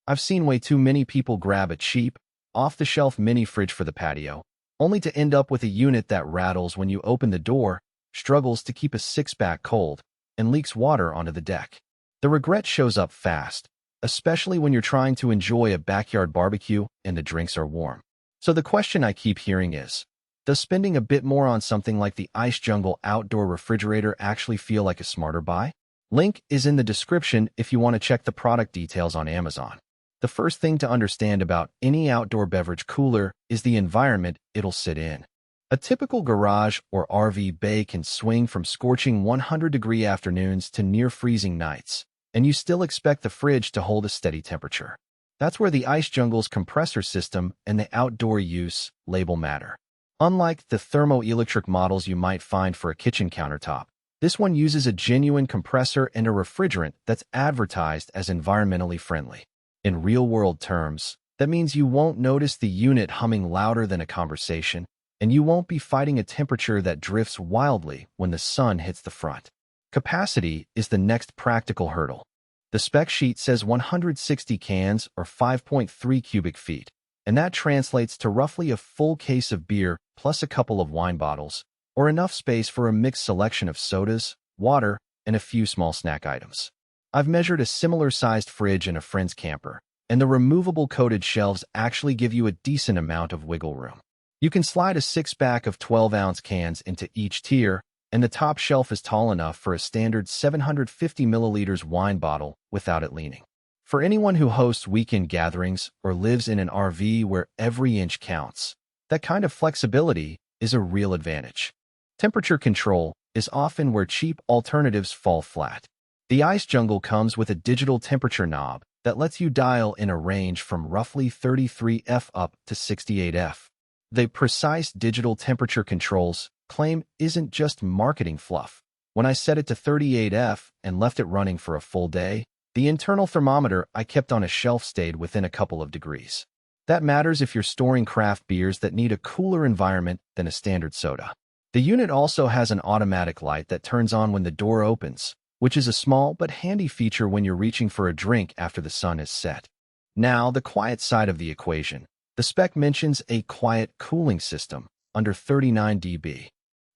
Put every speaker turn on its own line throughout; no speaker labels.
I've seen way too many people grab a cheap, off-the-shelf mini fridge for the patio, only to end up with a unit that rattles when you open the door, struggles to keep a six-pack cold, and leaks water onto the deck. The regret shows up fast, especially when you're trying to enjoy a backyard barbecue and the drinks are warm. So the question I keep hearing is, does spending a bit more on something like the ICEJUNGLE Outdoor Refrigerator actually feel like a smarter buy? Link is in the description if you want to check the product details on Amazon. The first thing to understand about any outdoor beverage cooler is the environment it'll sit in. A typical garage or RV bay can swing from scorching 100-degree afternoons to near-freezing nights, and you still expect the fridge to hold a steady temperature. That's where the ICEJUNGLE's compressor system and the outdoor use label matter. Unlike the thermoelectric models you might find for a kitchen countertop, this one uses a genuine compressor and a refrigerant that's advertised as environmentally friendly. In real-world terms, that means you won't notice the unit humming louder than a conversation, and you won't be fighting a temperature that drifts wildly when the sun hits the front. Capacity is the next practical hurdle. The spec sheet says 160 cans or 5.3 cubic feet, and that translates to roughly a full case of beer plus a couple of wine bottles, or enough space for a mixed selection of sodas, water, and a few small snack items. I've measured a similar-sized fridge in a friend's camper, and the removable coated shelves actually give you a decent amount of wiggle room. You can slide a six-pack of 12-ounce cans into each tier, and the top shelf is tall enough for a standard 750 milliliters wine bottle without it leaning. For anyone who hosts weekend gatherings or lives in an RV where every inch counts, that kind of flexibility is a real advantage. Temperature control is often where cheap alternatives fall flat. The ICEJUNGLE comes with a digital temperature knob that lets you dial in a range from roughly 33°F up to 68°F. The precise digital temperature controls claim isn't just marketing fluff. When I set it to 38°F and left it running for a full day, the internal thermometer I kept on a shelf stayed within a couple of degrees. That matters if you're storing craft beers that need a cooler environment than a standard soda. The unit also has an automatic light that turns on when the door opens, which is a small but handy feature when you're reaching for a drink after the sun has set. Now, the quiet side of the equation. The spec mentions a quiet cooling system under 39 dB.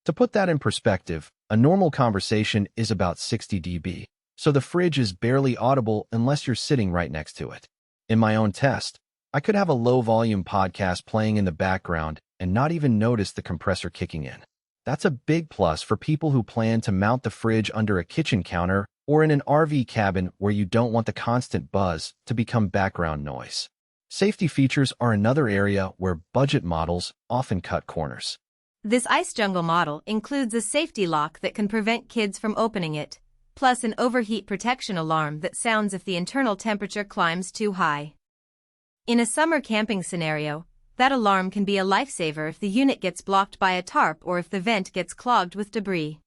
To put that in perspective, a normal conversation is about 60 dB, so the fridge is barely audible unless you're sitting right next to it. In my own test, I could have a low-volume podcast playing in the background and not even notice the compressor kicking in. That's a big plus for people who plan to mount the fridge under a kitchen counter or in an RV cabin where you don't want the constant buzz to become background noise. Safety features are another area where budget models often cut corners.
This ICEJUNGLE model includes a safety lock that can prevent kids from opening it, plus an overheat protection alarm that sounds if the internal temperature climbs too high. In a summer camping scenario, that alarm can be a lifesaver if the unit gets blocked by a tarp or if the vent gets clogged with debris.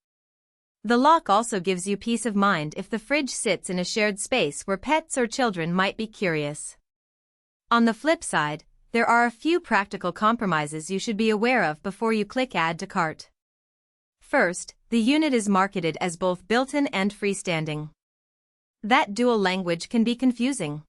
The lock also gives you peace of mind if the fridge sits in a shared space where pets or children might be curious. On the flip side, there are a few practical compromises you should be aware of before you click Add to Cart. First, the unit is marketed as both built-in and freestanding. That dual language can be confusing.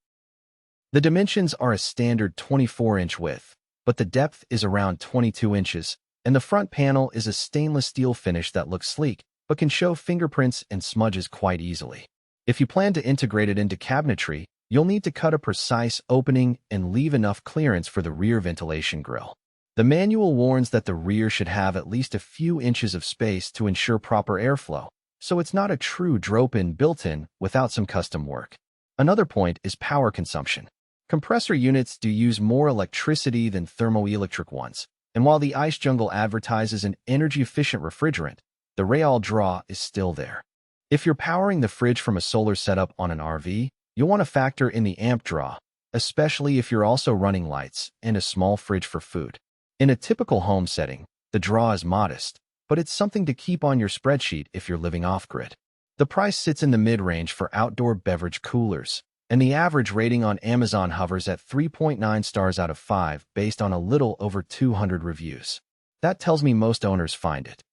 The dimensions are a standard 24-inch width, but the depth is around 22 inches, and the front panel is a stainless steel finish that looks sleek, but can show fingerprints and smudges quite easily. If you plan to integrate it into cabinetry, you'll need to cut a precise opening and leave enough clearance for the rear ventilation grill. The manual warns that the rear should have at least a few inches of space to ensure proper airflow, so it's not a true drop-in built-in without some custom work. Another point is power consumption. Compressor units do use more electricity than thermoelectric ones, and while the ICEJUNGLE advertises an energy-efficient refrigerant, the real draw is still there. If you're powering the fridge from a solar setup on an RV, you'll want to factor in the amp draw, especially if you're also running lights and a small fridge for food. In a typical home setting, the draw is modest, but it's something to keep on your spreadsheet if you're living off-grid. The price sits in the mid-range for outdoor beverage coolers, and the average rating on Amazon hovers at 3.9 stars out of 5 based on a little over 200 reviews. That tells me most owners find it